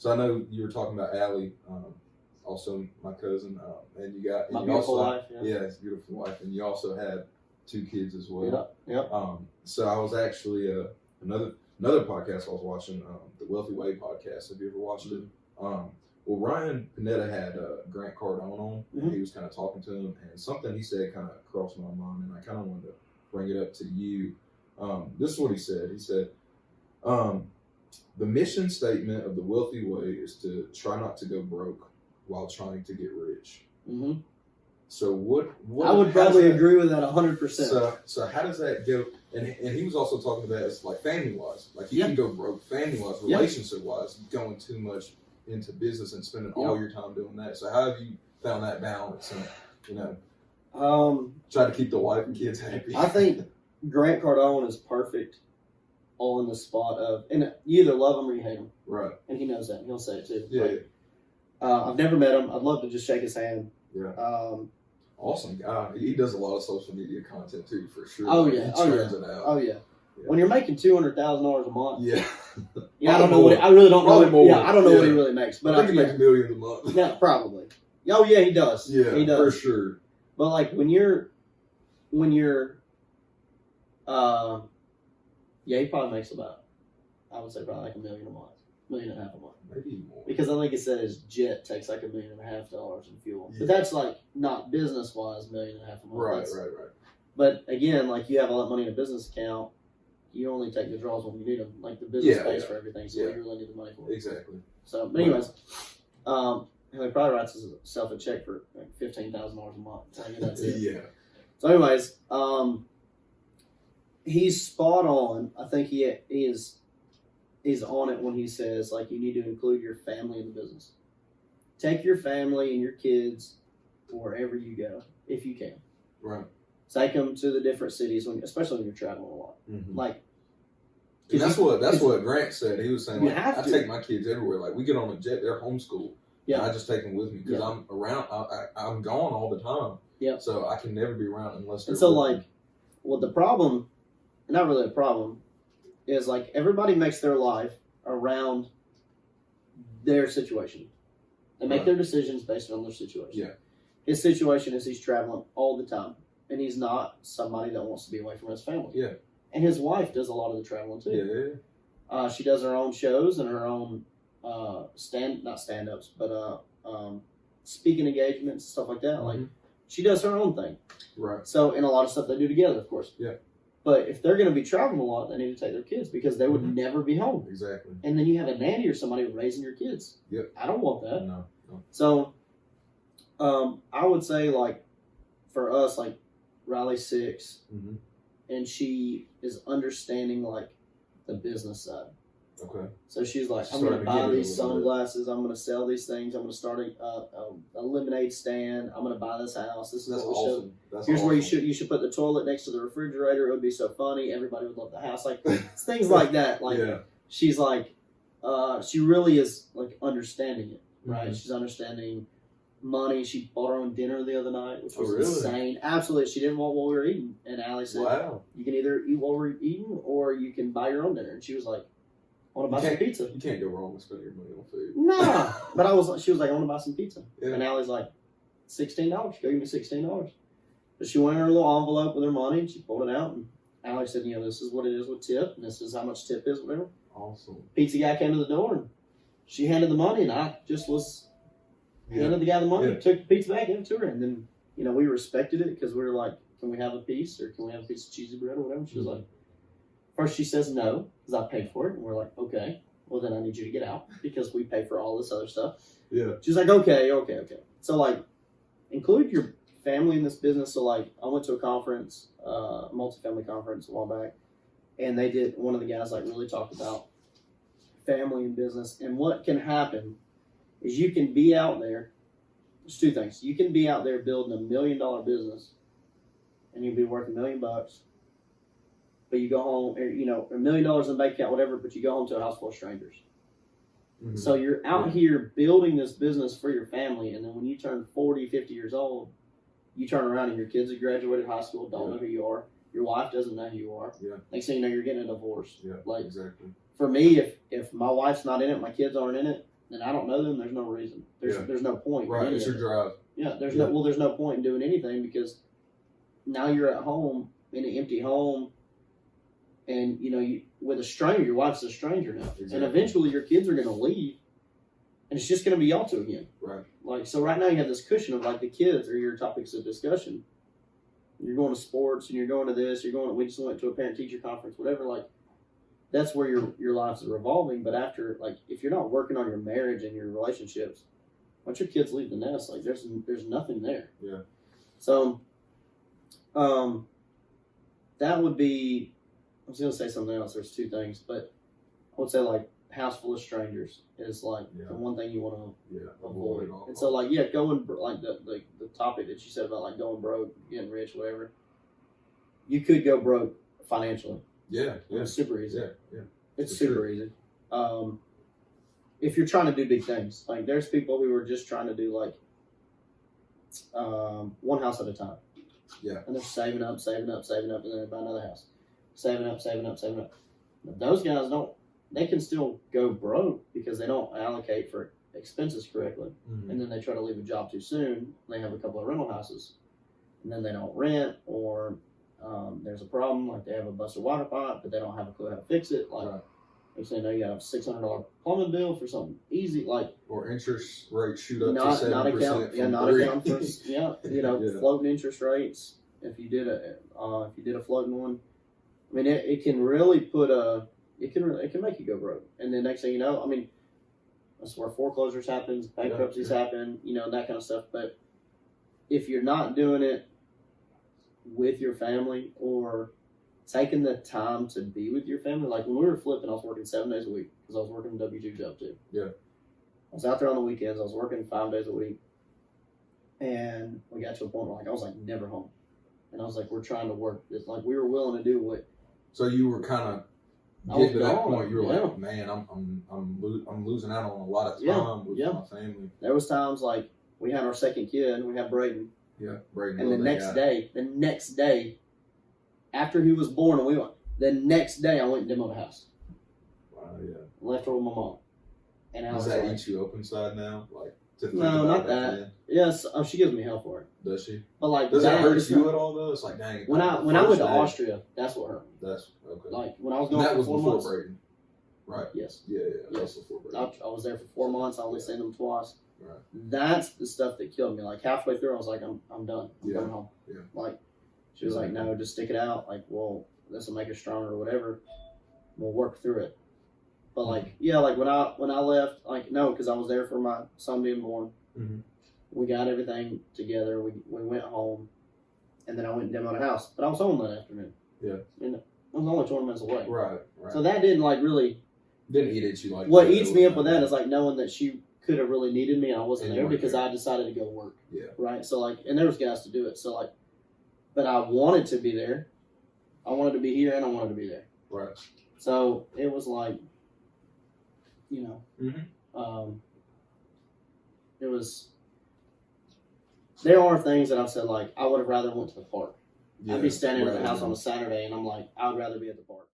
So I know you were talking about Allie, also my cousin, and you got my beautiful wife. Yeah, it's a beautiful wife, and you also had 2 kids as well. Yeah. So I was actually another podcast I was watching, the Wealthy Way podcast. Have you ever watched it? Well, Ryan Panetta had Grant Cardone on, and he was kind of talking to him, and something he said kind of crossed my mind, and I kind of wanted to bring it up to you. This is what he said. He said, the mission statement of the Wealthy Way is to try not to go broke while trying to get rich. Mm-hmm. So what I would probably agree with that 100%. So how does that go? And he was also talking about it's like family wise, like you can go broke family wise, relationship wise, going too much into business and spending all your time doing that. So how have you found that balance and try to keep the wife and kids happy? I think Grant Cardone is perfect on the spot of, and you either love him or you hate him. Right. And he knows that. And he'll say it too. Yeah. I've never met him. I'd love to just shake his hand. Yeah. Awesome guy. He does a lot of social media content too, for sure. Oh yeah. He turns it out. Oh yeah. When you're making $200,000 a month. Yeah. I don't know what. I really don't know. More. Yeah, I don't know what he really makes. But I think he makes millions a month. Yeah, probably. Oh yeah, he does. Yeah, he does for sure. But like when you're, he probably makes about, I would say probably like $1 million a month, $1.5 million a month. Maybe more. Because I think it said his jet takes like $1.5 million in fuel. Yeah. But that's like not business wise, $1.5 million a month. Right. But again, like you have all that money in a business account, you only take the draws when you need them. Like the business pays for everything, so you really need the money for it. Exactly. So, but anyways, he probably writes himself a check for like $15,000 a month. So that's it. Yeah. So, anyways, he's spot on. I think he's on it when he says like you need to include your family in the business. Take your family and your kids wherever you go if you can. Right. Take them to the different cities, especially when you're traveling a lot. Mm-hmm. Like, and that's what Grant said. He was saying, like, I to. take my kids everywhere. Like, we get on a jet, they're homeschooled. Yeah. I just take them with me because I'm around. I'm gone all the time. Yeah. So I can never be around unless they're. And so, like, well, the problem, not really a problem, is like everybody makes their life around their situation. They make their decisions based on their situation. Yeah. His situation is he's traveling all the time. And he's not somebody that wants to be away from his family. Yeah. And his wife does a lot of the traveling too. Yeah. She does her own shows and her own not stand-ups, but speaking engagements, stuff like that. Mm-hmm. Like she does her own thing. Right. So, and a lot of stuff they do together, of course. Yeah. But if they're going to be traveling a lot, they need to take their kids because they would never be home. Exactly. And then you have a nanny or somebody raising your kids. Yep. I don't want that. No. So, I would say like for us, like Riley's 6, and she is understanding like the business side. Okay. So she's like, I'm going to buy these sunglasses. I'm going to sell these things. I'm going to start a lemonade stand. I'm going to buy this house. This is what awesome. Here's where you should put the toilet next to the refrigerator. It would be so funny. Everybody would love the house. Like things like that. Like she's like, she really is like understanding it, right? Mm-hmm. She's understanding money. She bought her own dinner the other night, which was insane. Absolutely. She didn't want what we were eating. And Allie said, you can either eat what we're eating or you can buy your own dinner. And she was like, I want to buy some pizza. You can't go wrong with spending your money on food. No. But she was like, I want to buy some pizza. Yeah. And Allie's like, $16. Go give me $16. But she went in her little envelope with her money and she pulled it out. And Allie said, this is what it is with tip. And this is how much tip is, whatever. Awesome. Pizza guy came to the door and she handed the money and I just was handed the guy the money, took the pizza back, gave it to her, and then we respected it because we were like, can we have a piece or can we have a piece of cheesy bread or whatever? And she was like, first she says no because I paid for it, and we're like, okay, well then I need you to get out because we pay for all this other stuff. Yeah. She's like, okay. So like, include your family in this business. So like, I went to a conference, a multifamily conference a while back, and one of the guys like really talked about family and business and what can happen. Is you can be out there. There's two things. You can be out there building $1 million business, and you'll be worth $1 million. But you go home, $1 million in the bank account, whatever. But you go home to a house full of strangers. Mm-hmm. So you're out here building this business for your family, and then when you turn 40, 50 years old, you turn around and your kids have graduated high school, don't know who you are. Your wife doesn't know who you are. Yeah. Next thing you know, you're getting a divorce. Yeah. Like exactly. For me, if my wife's not in it, my kids aren't in it. and I don't know them, there's no reason. There's no point. Right, it's your drive. Yeah, there's no point in doing anything because now you're at home in an empty home, and you with a stranger. Your wife's a stranger now, Exactly. and eventually your kids are going to leave, and it's just going to be y'all two again. Right. Like so, right now you have this cushion of like the kids are your topics of discussion. You're going to sports, and you're going to this. We just went to a parent teacher conference, whatever. Like that's where your lives are revolving. But after like if you're not working on your marriage and your relationships, once your kids leave the nest, like there's nothing there. Yeah. So, that would be. I was gonna say something else. There's two things, but I would say like house full of strangers is like the one thing you want to avoid. And so like going like the topic that you said about like going broke, getting rich, whatever. You could go broke financially. Yeah. It's super easy. Yeah. It's super easy. If you're trying to do big things, like there's people who are just trying to do like one house at a time. Yeah. And they're saving up, and then they buy another house. Saving up. But those guys they can still go broke because they don't allocate for expenses correctly. Mm-hmm. And then they try to leave a job too soon. They have a couple of rental houses. And then they don't rent, or there's a problem, like they have a busted water pipe, but they don't have a clue how to fix it. Like, next thing you know, you got a $600 plumbing bill for something easy, like or interest rates shoot up not to 7%. account for floating interest rates. If you did a floating one, I mean, it can really it can make you go broke. And then next thing you know, I mean, that's where foreclosures happens, bankruptcies happen, that kind of stuff. But if you're not doing it with your family or taking the time to be with your family, like when we were flipping, I was working 7 days a week because I was working a W-2 job too. Yeah. I was out there on the weekends. I was working 5 days a week. And we got to a point where I was like never home. And I was like, we're trying to work. It's like we were willing to do what. So you were kind of getting to that point. You were like, man, I'm losing out on a lot of time with my family. There was times like we had our second kid. We had Braden. Yeah, Braden. And the next day, after he was born, the next day I went and demoed a house. Wow, yeah. Left her with my mom. And I Does was that like, eat you up inside now? Like to think no, about not that. Man? Yes, she gives me hell for it. Does she? But like, does that hurt you at all though? It's like, dang. When I went to Austria, that's what hurt me. That's okay. Like when I was going that for was 4 before months. Braden, right? Yes. Yeah. That was before Braden. I was there for 4 months. I only seen them twice. Right. That's the stuff that killed me. Like halfway through, I was like, I'm done. I'm going home. Yeah. Like she was like, no, just stick it out. Like, well, this will make us stronger or whatever. We'll work through it. But like, like when I left, like no, because I was there for my son being born. Mm-hmm. We got everything together. We went home, and then I went and demoed a house. But I was home that afternoon. Yeah. And I was only 20 minutes away. Right. So that didn't like really. Didn't eat at you like. What eats me up with that is like knowing that she could have really needed me and I wasn't And there you weren't because there. I decided to go work. Yeah. Right. So like, and there was guys to do it. So like, but I wanted to be there. I wanted to be here and I wanted to be there. Right. So it was like, Mm-hmm. It was. There are things that I've said like I would have rather went to the park. Yeah. I'd be standing at the house on a Saturday and I'm like, I would rather be at the park.